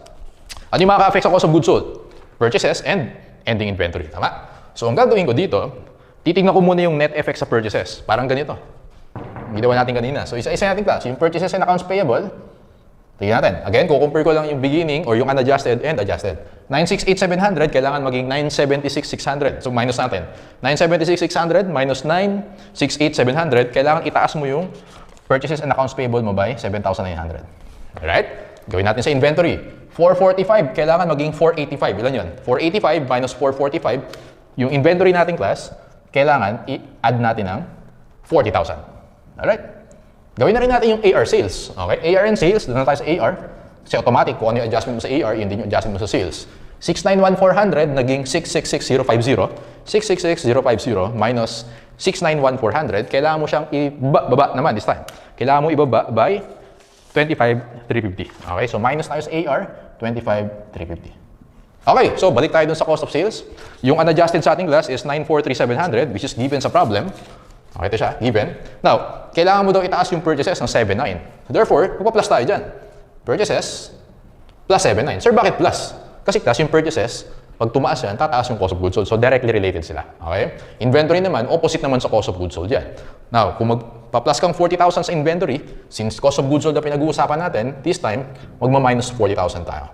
Ano yung makaka-affect sa cost of goods sold? Purchases and ending inventory. Tama? So, ang gagawin ko dito, titignan ko muna yung net effect sa purchases. Parang ganito. Ginawa natin kanina. So, isa-isa natin, class. Yung purchases and accounts payable, tingnan natin. Again, kukumpare ko lang yung beginning or yung unadjusted and adjusted. 968,700, kailangan maging 976,600. So, minus natin. 976,600 minus 968,700, kailangan itaas mo yung purchases and accounts payable mo by 7,900. Alright? Gawin natin sa inventory. 445, kailangan maging 485. Ilan yun? 485 minus 445. Yung inventory natin, class, kailangan i-add natin ng 40,000. Alright? Gawin na rin natin yung AR sales. Okay? AR and sales, doon na tayo sa AR. Kasi automatic, kung ano yung adjustment mo sa AR, yun din yung adjustment mo sa sales. 691,400 naging 666,050. 666,050 minus 691,400. Kailangan mo siyang ibaba naman this time. Kailangan mo ibaba by 25,350. Okay, so minus tayo sa AR, 25,350. Okay, so balik tayo dun sa cost of sales. Yung unadjusted sa ating class is 943,700, which is given sa problem. Okay, ito siya, given. Now, kailangan mo daw itaas yung purchases ng 79. Therefore, magpa-plus tayo dyan. Purchases plus 79. Sir, bakit plus? Kasi class yung purchases, pag tumaas yan, tataas yung cost of goods sold. So, directly related sila. Okay? Inventory naman, opposite naman sa cost of goods sold yan. Now, kung magpa-plus kang 40,000 sa inventory, since cost of goods sold na pinag-uusapan natin, this time, magma-minus 40,000 tayo.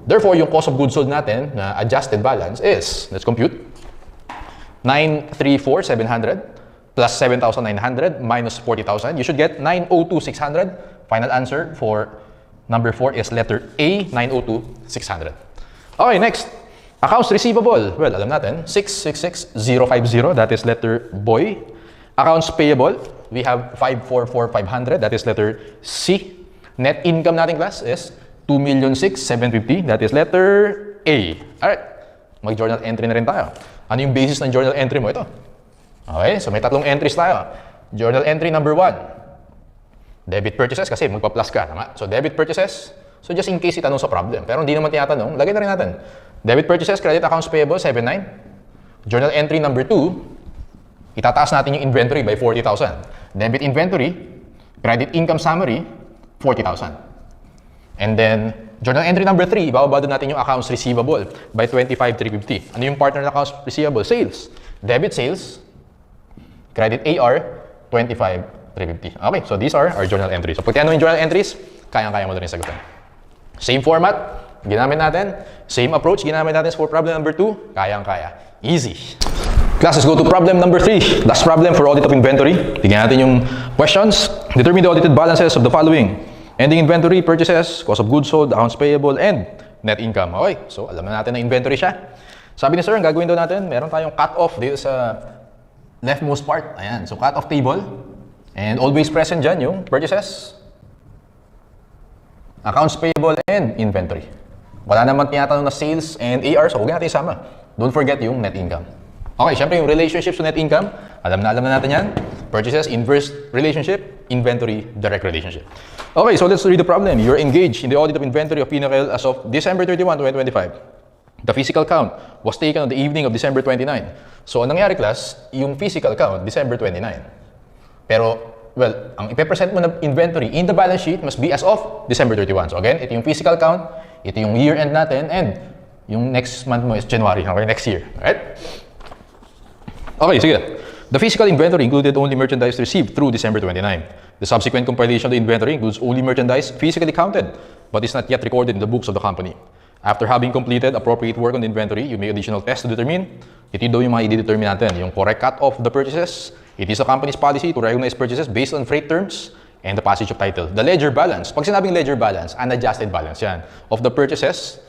Therefore, yung cost of goods sold natin na adjusted balance is, let's compute, 934,700 plus 7,900 minus 40,000. You should get 902,600. Final answer for number 4 is letter A, 902,600. Okay, next. Accounts receivable. Well, alam natin, 666,050. That is letter boy. Accounts payable, we have 544,500. That is letter C. Net income natin, class, is 2,6,750. That is letter A. Alright. Mag-journal entry na rin tayo. Ano yung basis ng journal entry mo? Ito. Okay, so may tatlong entries tayo. Journal entry number 1. Debit purchases kasi magpa-plus ka. Tama? So, debit purchases. So, just in case itanong sa problem. Pero hindi naman tinatanong, lagay na rin natin. Debit purchases, credit accounts payable, 79. Journal entry number 2. Itataas natin yung inventory by 40,000. Debit inventory, credit income summary, 40,000. And then, journal entry number 3, ibababa doon natin yung accounts receivable by 25,350. Ano yung partner na accounts receivable? Sales. Debit sales, credit AR, 25,350. Okay, so these are our journal entries. So pag tinanong yung journal entries, kayang-kaya mo na rin sagutin. Same format, ginamit natin. Same approach, ginamit natin for problem number 2. Kayang-kaya. Easy. Class, let's go to problem number 3. Last problem for audit of inventory. Tignan natin yung questions. Determine the audited balances of the following. Ending inventory, purchases, cost of goods sold, accounts payable, and net income. Okay, so alam na natin na inventory siya. Sabi ni sir, ang gagawin daw natin, meron tayong cut-off dito sa leftmost part. Ayan, so cut-off table. And always present dyan yung purchases, accounts payable, and inventory. Wala naman tinatanong na sales and AR, so huwag natin isama. Don't forget yung net income. Okay, syempre yung relationships to net income, alam na natin yan. Purchases, inverse relationship. Inventory, direct relationship. Okay, so let's read the problem. You're engaged in the audit of inventory of Pinnacle as of December 31, 2025. The physical count was taken on the evening of December 29. So, ang nangyari class, yung physical count, December 29. Pero, well, ang ipepresent mo na inventory in the balance sheet must be as of December 31. So again, ito yung physical count, ito yung year end natin, and yung next month mo is January, okay, next year. Alright? Okay, sige. The physical inventory included only merchandise received through December 29. The subsequent compilation of the inventory includes only merchandise physically counted, but is not yet recorded in the books of the company. After having completed appropriate work on the inventory, you make additional tests to determine, ito daw yung mga i-determine natin, yung correct cut of the purchases. It is the company's policy to recognize purchases based on freight terms and the passage of title. The ledger balance, pag sinabing ledger balance, unadjusted balance yan. Of the purchases,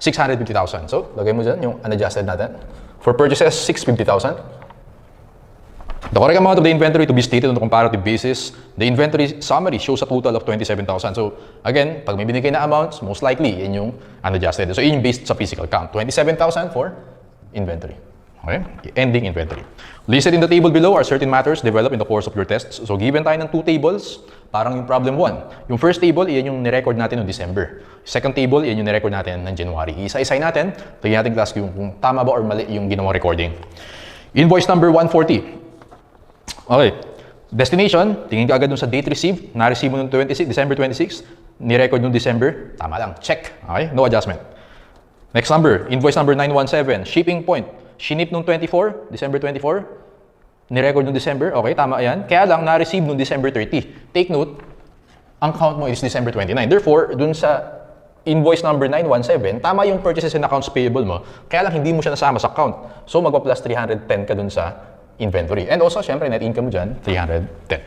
650,000. So, lagay mo dyan yung unadjusted natin. For purchases, 650,000. The correct amount of the inventory to be stated on a comparative basis, the inventory summary shows a total of 27,000. So, again, pag may binigay na amounts, most likely, yan yung unadjusted. So, yun yung based sa physical count. 27,000 for inventory. Okay? Ending inventory. Listed in the table below are certain matters developed in the course of your tests. So, given tayo ng two tables, parang yung problem 1. Yung first table, iyan yung nirecord natin noong December. Second table, iyan yung nirecord natin ng January. Isa-isay natin, tingnan natin class kung tama ba or mali yung ginawang recording. Invoice number 140. Okay. Destination, tingin ka agad dun sa date received. Na-receive mo noong December 26. Ni-record noong December. Tama lang. Check. Okay? No adjustment. Next number. Invoice number 917. Shipping point. Shinip noong 24. December 24. Ni-record noong December. Okay, tama yan. Kaya lang, na-receive noong December 30. Take note, ang count mo is December 29. Therefore, dun sa invoice number 917, tama yung purchases and accounts payable mo. Kaya lang, hindi mo siya nasama sa count. So, magpa-plus 310 ka dun sa inventory. And also, syempre, net income mo dyan, 310.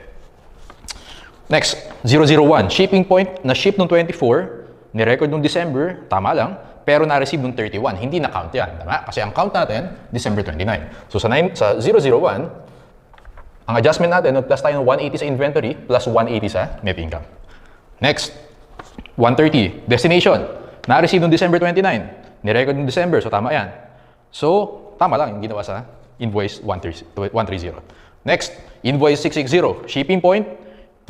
Next, 001. Shipping point na ship noong 24, ni-record noong December, tama lang, pero na-receive noong 31. Hindi na-count yan. Tama? Kasi ang count natin, December 29. So, sa 001, ang adjustment natin, plus tayo ng 180 sa inventory, plus 180 sa net income. Next, 130. Destination. Na-receive noong December 29. Ni-record noong December, so tama yan. So, tama lang yung ginawa sa invoice 130. Next, invoice 660. Shipping point,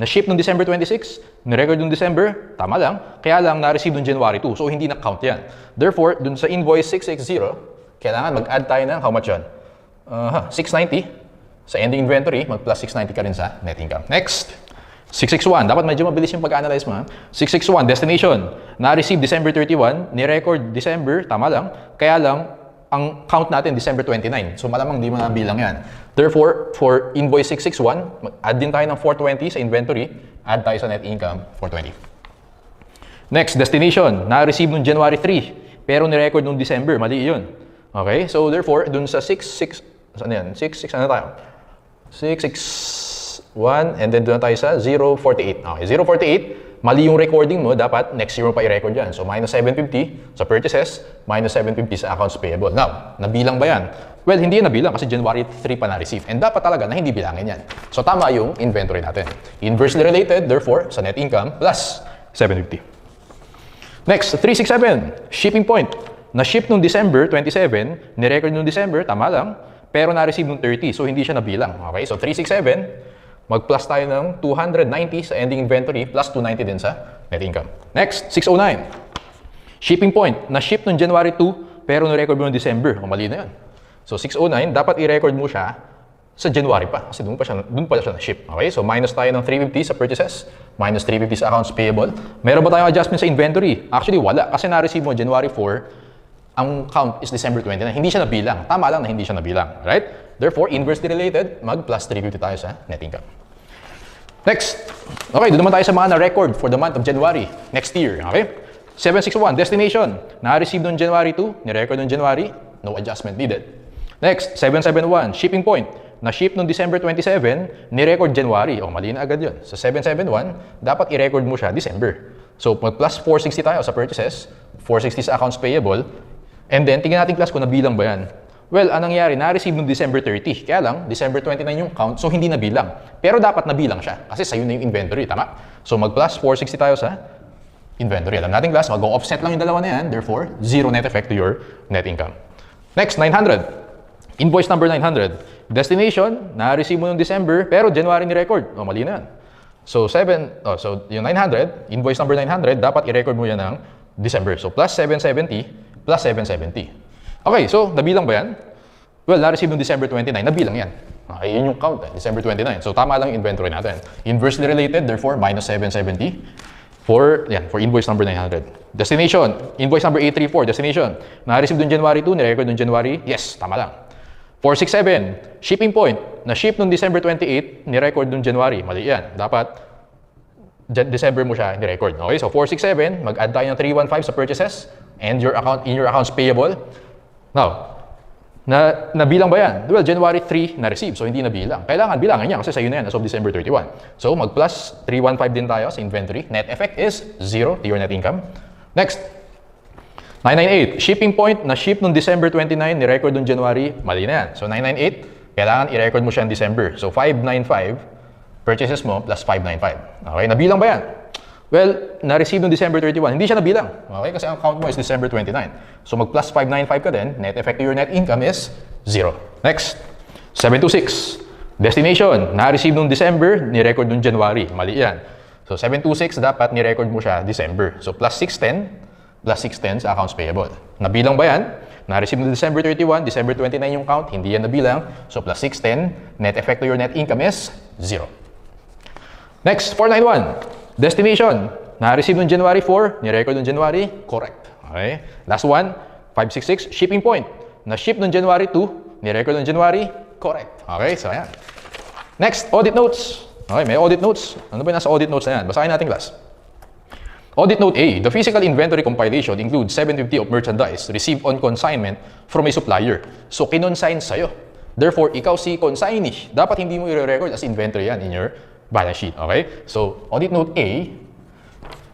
na-ship noong December 26, ni-record noong December, tama lang, kaya lang na-receive noong January 2, so hindi na-count yan. Therefore, dun sa invoice 660, kailangan mag-add tayo ng how much yan? 690. Sa ending inventory, mag-plus 690 ka rin sa net income. Next, 661. Dapat medyo mabilis yung pag-analyze mo. 661, destination. Na-receive December 31, ni-record December, tama lang, kaya lang, ang count natin December 29. So malamang di mo nabilang yan. Therefore, for invoice 661, add din tayo ng 420 sa inventory, add tayo sa net income 420. Next, destination. Na-receive noong January 3, pero ni-record noong December. Mali yun. Okay? So therefore, dun sa 66, saan yan? 66, ano tayo? 661, and then doon tayo sa 048. Okay, 048. Mali yung recording mo, dapat next year mo pa i-record yan. So, minus 750 sa purchases, minus 750 sa accounts payable. Now, nabilang ba yan? Well, hindi yan nabilang kasi January 3 pa na-receive. And dapat talaga na hindi bilangin yan. So, tama yung inventory natin. Inversely related, therefore, sa net income plus 750. Next, 367. Shipping point. Na-ship nung December 27, ni-record nung December, tama lang, pero na-receive nung 30. So, hindi siya nabilang. Okay, so 367. Mag-plus tayo ng 290 sa ending inventory plus 290 din sa net income. Next, 609. Shipping point. Na-ship noong January 2 pero na-record mo noong December. O, mali na yun. So, 609, dapat i-record mo siya sa January pa kasi doon pa siya na-ship. Okay? So, minus tayo ng 350 sa purchases, minus 350 sa accounts payable. Meron ba tayong adjustment sa inventory? Actually, wala. Kasi na-receive mo January 4, ang count is December 29. Hindi siya nabilang. Tama lang na hindi siya nabilang. Right? Therefore, inversely related, mag-plus 350 tayo sa net income. Next. Okay, doon naman tayo sa mga na-record for the month of January next year. Okay? 761, destination. Na-receive noong January 2, ni-record noong January, no adjustment needed. Next, 771, shipping point. Na-ship noong December 27, ni-record January. O, mali na agad yun. Sa 771, dapat i-record mo siya December. So, mag-plus 460 tayo sa purchases, 460 sa accounts payable, and then, tingnan natin class kung nabilang ba yan. Well, anong nangyari? Na-receive noong December 30. Kaya lang, December 29 yung count, so hindi nabilang. Pero dapat nabilang siya, kasi sa'yo na yung inventory, tama? So, mag-plus 460 tayo sa inventory. Alam natin class, mag-offset lang yung dalawa na yan, therefore, zero net effect to your net income. Next, 900. Invoice number 900. Destination, na-receive mo noong December, pero January ni-record. O, mali na yan. So, yung 900, invoice number 900, dapat i-record mo yan ng December. So, plus 770, plus 770. Okay, so, nabilang ba yan? Well, na-receive noong December 29, nabilang yan. Okay, yun yung count, December 29. So, tama lang yung inventory natin. Inversely related, therefore, minus 770 for invoice number 900. Destination, invoice number 834, destination. Na-receive noong January 2, ni-record noong January, yes, tama lang. 467, shipping point, na-ship noong December 28, ni-record noong January, mali yan. Dapat, December mo siya ni-record. Okay, so 467, mag-add tayo ng 315 sa purchases and in your accounts payable. Now, nabilang ba yan? Well, January 3 na-receive, so hindi nabilang. Kailangan bilangan niya kasi sa'yo na yan as of December 31. So, mag-plus 315 din tayo sa inventory. Net effect is 0 to your net income. Next, 998, shipping point na ship noong December 29, ni-record noong January, mali na yan. So, 998, kailangan i-record mo siya in December. So, 595, purchases mo plus 595. Okay, nabilang ba yan? Well, na-receive noong December 31, hindi siya nabilang. Okay, kasi ang count mo is December 29. So, mag-plus 595 ka din, net effect to your net income is 0. Next, 726. Destination, na-receive noong December, ni-record noong January. Mali yan. So, 726, dapat ni-record mo siya December. So, plus 610, plus 610 sa accounts payable. Nabilang ba yan? Na-receive noong December 31, December 29 yung count, hindi yan nabilang. So, plus 610, net effect to your net income is 0. Next, 491. Destination, na-receive noong January 4, ni-record noong January, correct. Okay. Last one, 566, shipping point. Na-ship noong January 2, ni-record noong January, correct. Okay, so ayan. Next, audit notes. Okay, may audit notes. Ano ba yung nasa audit notes na yan? Basahin natin, class. Audit note A, the physical inventory compilation includes 750 of merchandise received on consignment from a supplier. So, kinonsign sa'yo. Therefore, ikaw si consignee. Dapat hindi mo i-record as inventory yan in your balance sheet, okay? So, audit note A,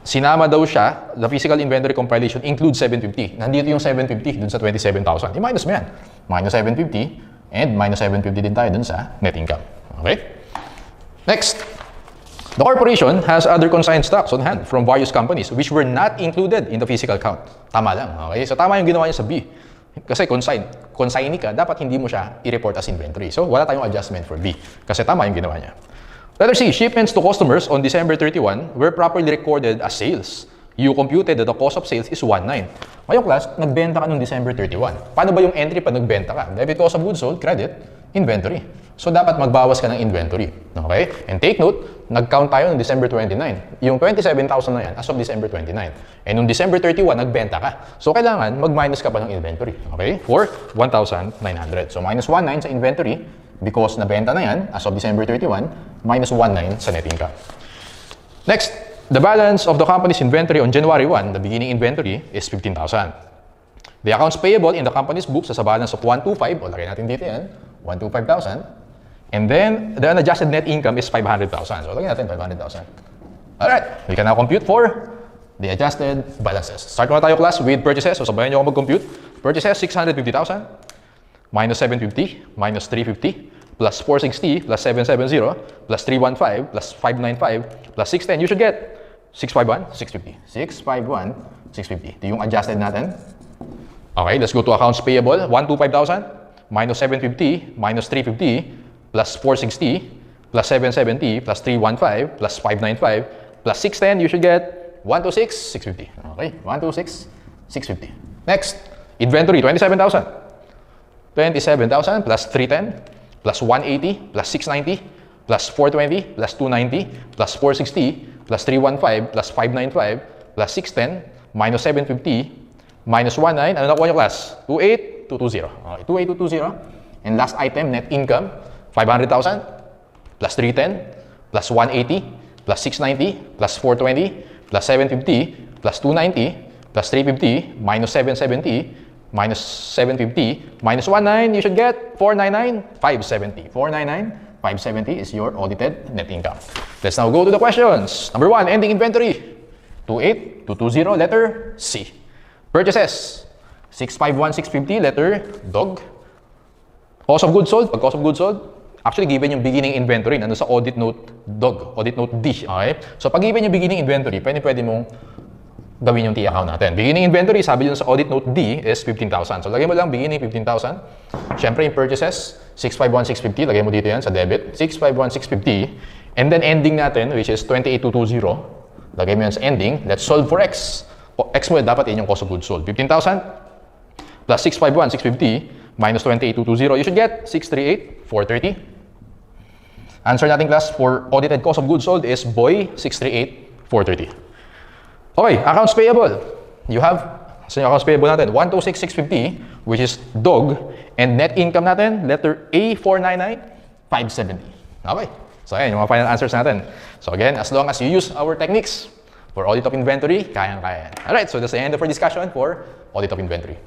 sinama daw siya, the physical inventory compilation includes 750. Nandito yung 750 dun sa 27,000. I-minus mo yan. Minus 750 and minus 750 din tayo dun sa net income. Okay? Next, the corporation has other consigned stocks on hand from various companies which were not included in the physical count. Tama lang, okay? So, tama yung ginawa niya sa B. Kasi consignee ka, dapat hindi mo siya i-report as inventory. So, wala tayong adjustment for B. Kasi tama yung ginawa niya. Letter C, shipments to customers on December 31 were properly recorded as sales. You computed that the cost of sales is 19. Ngayong class, nagbenta ka noong December 31. Paano ba yung entry pag nagbenta ka? Debit cost of goods sold, credit, inventory. So, dapat magbawas ka ng inventory. Okay? And take note, nag-count tayo noong December 29. Yung 27,000 na yan as of December 29. And noong December 31, nagbenta ka. So, kailangan mag-minus ka pa ng inventory. Okay? For 1,900. So, minus 19 sa inventory because nabenta na yan as of December 31, minus 19 sa net income. Next, the balance of the company's inventory on January 1, the beginning inventory, is 15,000. The accounts payable in the company's books sa balance of 125, o lagay natin dito yan, 125,000. And then, the unadjusted net income is 500,000. So, lagay natin 500,000. Alright, we can now compute for the adjusted balances. Start muna tayo, class, with purchases. So, sabayan nyo ako mag-compute. Purchases, 650,000. Minus 750, minus 350, plus 460, plus 770, plus 315, plus 595, plus 610. You should get 651, 650. 651, 650. Ito yung adjusted natin. Okay, let's go to accounts payable. 125,000, minus 750, minus 350, plus 460, plus 770, plus 315, plus 595, plus 610. You should get 126, 650. Okay, 126, 650. Next, inventory, 27,000. 27,000 plus 310, plus 180, plus 690, plus 420, plus 290, plus 460, plus 315, plus 595, plus 610, minus 750, minus 19. Ano nakuha nyo, class? 28,220. Okay, 28,220. And last item, net income, 500,000, plus 310, plus 180, plus 690, plus 420, plus 750, plus 290, plus 350, minus 770, minus 750, minus 19, you should get 499, 570. 499, 570 is your audited net income. Let's now go to the questions. Number 1, ending inventory. 28,220, letter C. Purchases. 651, 650, letter dog. Cost of goods sold. Pag cost of goods sold, actually given yung beginning inventory, nandun sa audit note dog, audit note D. Okay? So pag given yung beginning inventory, pwede mong gawin yung T-account natin. Beginning inventory, sabi dun sa audit note D is 15,000. So, lagay mo lang beginning 15,000. Siyempre, yung purchases, 651,650. Lagay mo dito yan sa debit. 651,650. And then, ending natin, which is 28,220. Lagay mo yan sa ending. Let's solve for X. X mo, dapat yun yung cost of goods sold. 15,000 plus 651,650 minus 28,220. You should get 638,430. Answer natin, class, for audited cost of goods sold is boy, 638,430. Okay, accounts payable. You have, sa so accounts payable natin, 126,650, which is dog, and net income natin, letter A, 499,570. Okay, so ayan, yung mga final answers natin. So again, as long as you use our techniques for audit of inventory, kayang-kaya yan. Alright, so that's the end of our discussion for audit of inventory.